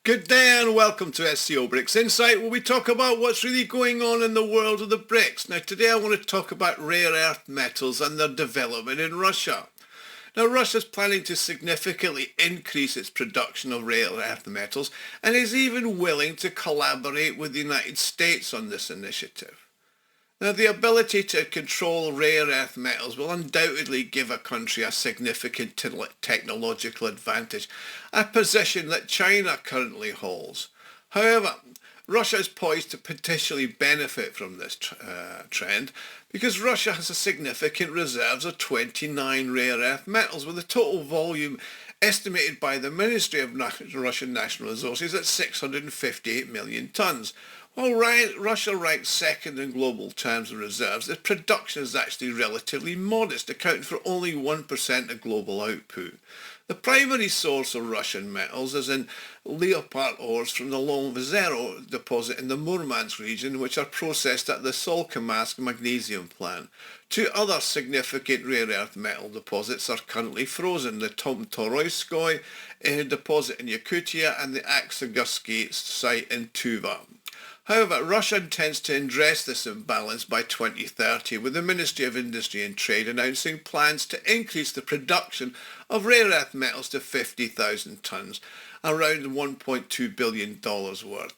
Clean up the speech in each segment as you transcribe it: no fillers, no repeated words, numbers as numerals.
Good day and welcome to SCO BRICS Insight, where we talk about what's really going on in the world of the BRICS. Now today I want to talk about rare earth metals and their development in Russia. Now Russia's planning to significantly increase its production of rare earth metals and is even willing to collaborate with the United States on this initiative. Now, the ability to control rare earth metals will undoubtedly give a country a significant technological advantage, a position that China currently holds. However, Russia is poised to potentially benefit from this trend because Russia has a significant reserves of 29 rare earth metals, with a total volume estimated by the Ministry of Russian National Resources at 658 million tonnes. While Russia ranks second in global terms of reserves, its production is actually relatively modest, accounting for only 1% of global output. The primary source of Russian metals is in leopard ores from the Long-Ozero deposit in the Murmansk region, which are processed at the Solkamsk magnesium plant. Two other significant rare earth metal deposits are currently frozen: the Tomtoroyskoy deposit in Yakutia and the Aksagursky site in Tuva. However, Russia intends to address this imbalance by 2030, with the Ministry of Industry and Trade announcing plans to increase the production of rare earth metals to 50,000 tonnes, around $1.2 billion worth.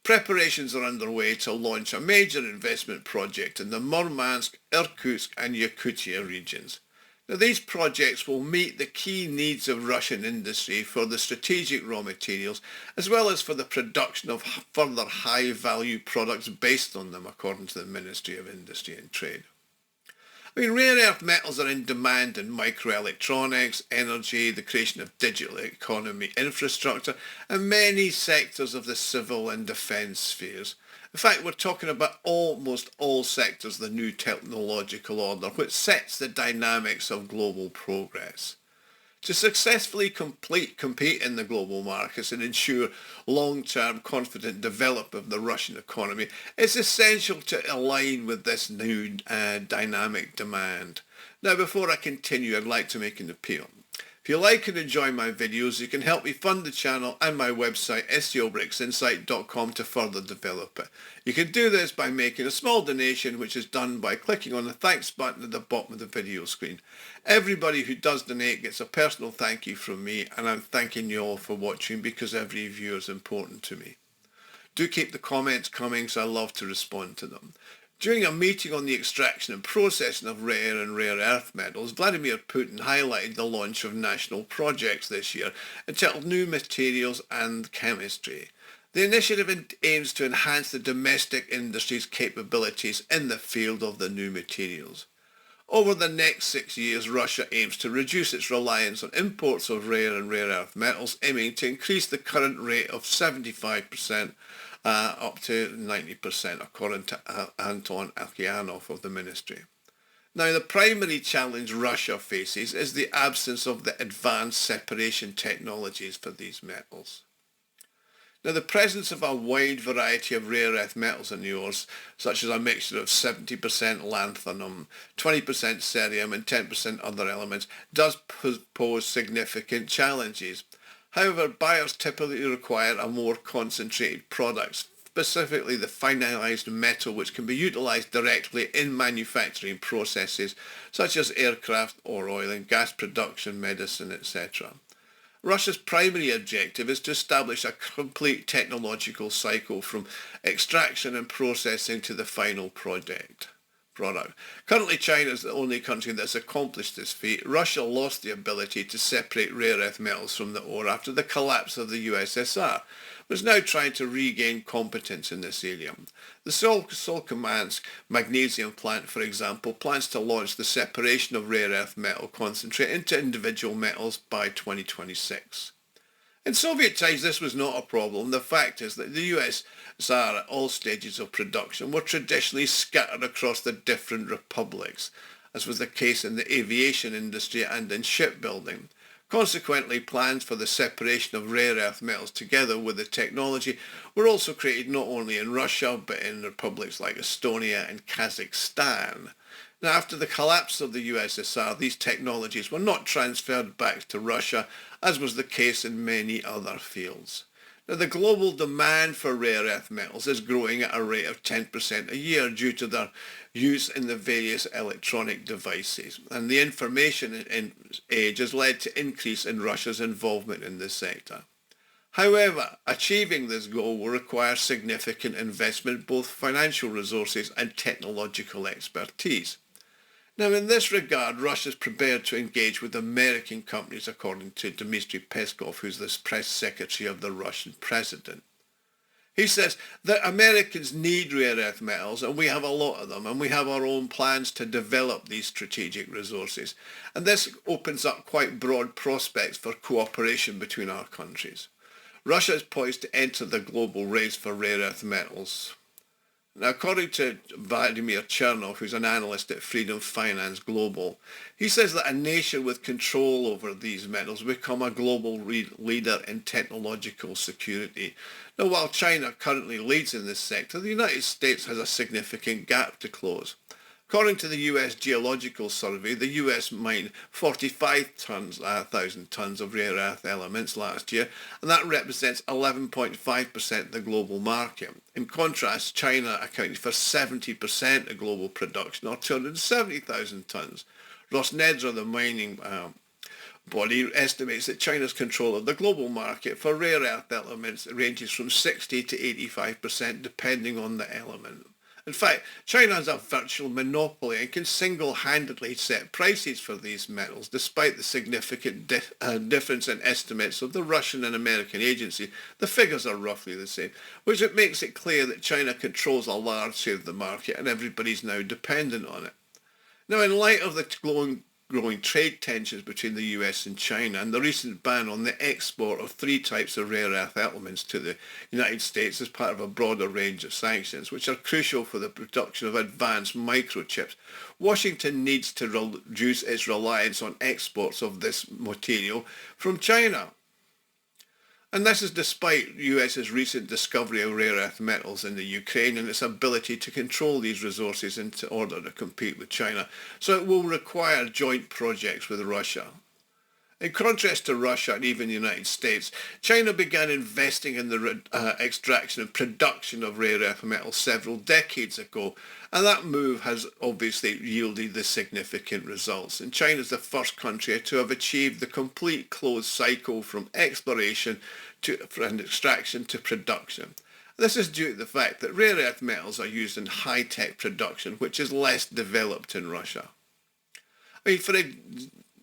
Preparations are underway to launch a major investment project in the Murmansk, Irkutsk and Yakutia regions. Now, these projects will meet the key needs of Russian industry for the strategic raw materials, as well as for the production of further high-value products based on them, according to the Ministry of Industry and Trade. Rare earth metals are in demand in microelectronics, energy, the creation of digital economy infrastructure, and many sectors of the civil and defence spheres. In fact, we're talking about almost all sectors of the new technological order, which sets the dynamics of global progress. To successfully compete in the global markets and ensure long-term confident development of the Russian economy, it's essential to align with this new dynamic demand. Now, before I continue, I'd like to make an appeal. If you like and enjoy my videos, you can help me fund the channel and my website scobricksinsight.com to further develop it. You can do this by making a small donation, which is done by clicking on the thanks button at the bottom of the video screen. Everybody who does donate gets a personal thank you from me, and I'm thanking you all for watching because every view is important to me. Do keep the comments coming, so I love to respond to them. During a meeting on the extraction and processing of rare and rare earth metals, Vladimir Putin highlighted the launch of national projects this year entitled New Materials and Chemistry. The initiative aims to enhance the domestic industry's capabilities in the field of the new materials. Over the next 6 years, Russia aims to reduce its reliance on imports of rare and rare earth metals, aiming to increase the current rate of 75% up to 90%, according to Anton Alkyanov of the ministry. Now, the primary challenge Russia faces is the absence of the advanced separation technologies for these metals. Now, the presence of a wide variety of rare earth metals in the ores, such as a mixture of 70% lanthanum, 20% cerium and 10% other elements, does pose significant challenges. However, buyers typically require a more concentrated product, specifically the finalized metal, which can be utilized directly in manufacturing processes such as aircraft or oil and gas production, medicine, etc. Russia's primary objective is to establish a complete technological cycle from extraction and processing to the final product. Currently, China is the only country that has accomplished this feat. Russia lost the ability to separate rare earth metals from the ore after the collapse of the USSR, but is now trying to regain competence in this area. The Solkamsk magnesium plant, for example, plans to launch the separation of rare earth metal concentrate into individual metals by 2026. In Soviet times, this was not a problem. The fact is that the USSR at all stages of production were traditionally scattered across the different republics, as was the case in the aviation industry and in shipbuilding. Consequently, plans for the separation of rare earth metals together with the technology were also created not only in Russia, but in republics like Estonia and Kazakhstan. Now, after the collapse of the USSR, these technologies were not transferred back to Russia, as was the case in many other fields. Now, the global demand for rare earth metals is growing at a rate of 10% a year due to their use in the various electronic devices. And the information age has led to increase in Russia's involvement in this sector. However, achieving this goal will require significant investment, both financial resources and technological expertise. Now, in this regard, Russia is prepared to engage with American companies, according to Dmitry Peskov, who's the press secretary of the Russian president. He says that Americans need rare earth metals, and we have a lot of them, and we have our own plans to develop these strategic resources. And this opens up quite broad prospects for cooperation between our countries. Russia is poised to enter the global race for rare earth metals. Now, according to Vladimir Chernov, who's an analyst at Freedom Finance Global, he says that a nation with control over these metals will become a global leader in technological security. Now, while China currently leads in this sector, the United States has a significant gap to close. According to the US Geological Survey, the US mined 45,000 tons of rare earth elements last year, and that represents 11.5% of the global market. In contrast, China accounted for 70% of global production, or 270,000 tons. Rosneft, the mining body, estimates that China's control of the global market for rare earth elements ranges from 60 to 85%, depending on the element. In fact, China has a virtual monopoly and can single-handedly set prices for these metals, despite the significant difference in estimates of the Russian and American agency. The figures are roughly the same, which makes it clear that China controls a large share of the market and everybody's now dependent on it. Now, in light of the growing trade tensions between the US and China and the recent ban on the export of 3 types of rare earth elements to the United States as part of a broader range of sanctions, which are crucial for the production of advanced microchips, Washington needs to reduce its reliance on exports of this material from China. And this is despite the US's recent discovery of rare earth metals in the Ukraine and its ability to control these resources in order to compete with China. So it will require joint projects with Russia. In contrast to Russia and even the United States, China began investing in the extraction and production of rare earth metals several decades ago, and that move has obviously yielded the significant results. And China is the first country to have achieved the complete closed cycle from exploration and extraction to production. This is due to the fact that rare earth metals are used in high-tech production, which is less developed in Russia. I mean, for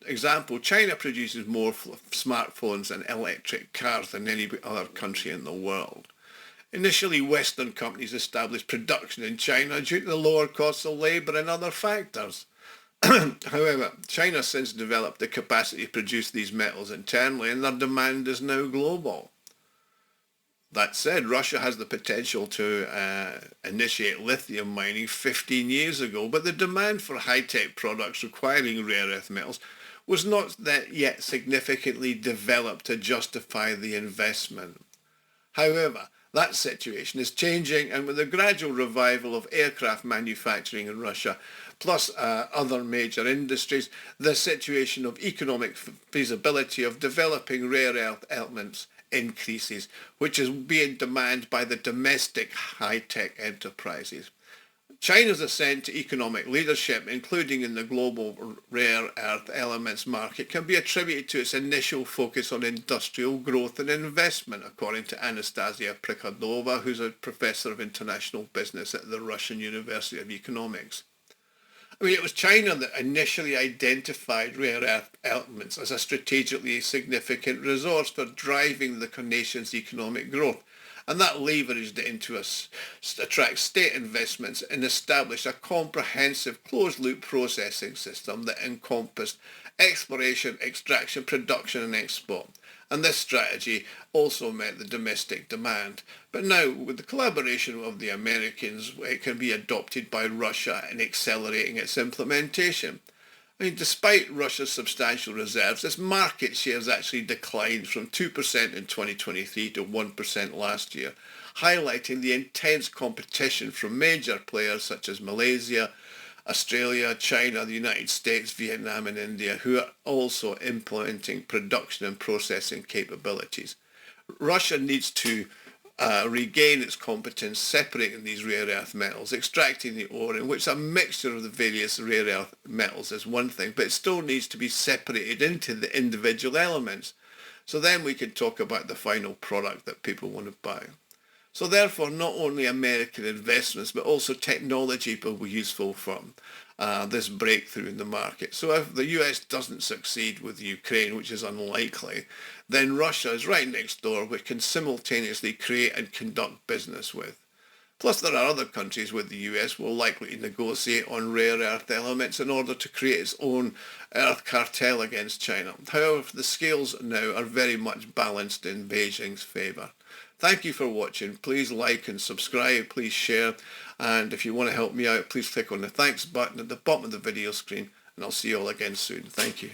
example, China produces more smartphones and electric cars than any other country in the world. Initially, Western companies established production in China due to the lower costs of labour and other factors. However, China has since developed the capacity to produce these metals internally, and their demand is now global. That said, Russia has the potential to initiate lithium mining 15 years ago, but the demand for high-tech products requiring rare earth metals was not yet significantly developed to justify the investment. However, that situation is changing, and with the gradual revival of aircraft manufacturing in Russia, plus other major industries, the situation of economic feasibility of developing rare earth elements increases, which is being demanded by the domestic high-tech enterprises. China's ascent to economic leadership, including in the global rare earth elements market, can be attributed to its initial focus on industrial growth and investment, according to Anastasia Prikhodova, who's a professor of international business at the Russian University of Economics. I mean, it was China that initially identified rare earth elements as a strategically significant resource for driving the nation's economic growth. And that leveraged it into attract state investments and establish a comprehensive closed-loop processing system that encompassed exploration, extraction, production and export. And this strategy also met the domestic demand. But now, with the collaboration of the Americans, it can be adopted by Russia in accelerating its implementation. I mean, despite Russia's substantial reserves, its market share has actually declined from 2% in 2023 to 1% last year, highlighting the intense competition from major players such as Malaysia, Australia, China, the United States, Vietnam and India, who are also implementing production and processing capabilities. Russia needs to regain its competence separating these rare earth metals, extracting the ore, in which a mixture of the various rare earth metals is one thing, but it still needs to be separated into the individual elements. So then we can talk about the final product that people want to buy. So therefore, not only American investments, but also technology will be useful for this breakthrough in the market. So if the US doesn't succeed with Ukraine, which is unlikely, then Russia is right next door, which can simultaneously create and conduct business with. Plus, there are other countries with the US will likely negotiate on rare earth elements in order to create its own earth cartel against China. However, the scales now are very much balanced in Beijing's favour. Thank you for watching. Please like and subscribe. Please share. And if you want to help me out, please click on the thanks button at the bottom of the video screen. And I'll see you all again soon. Thank you.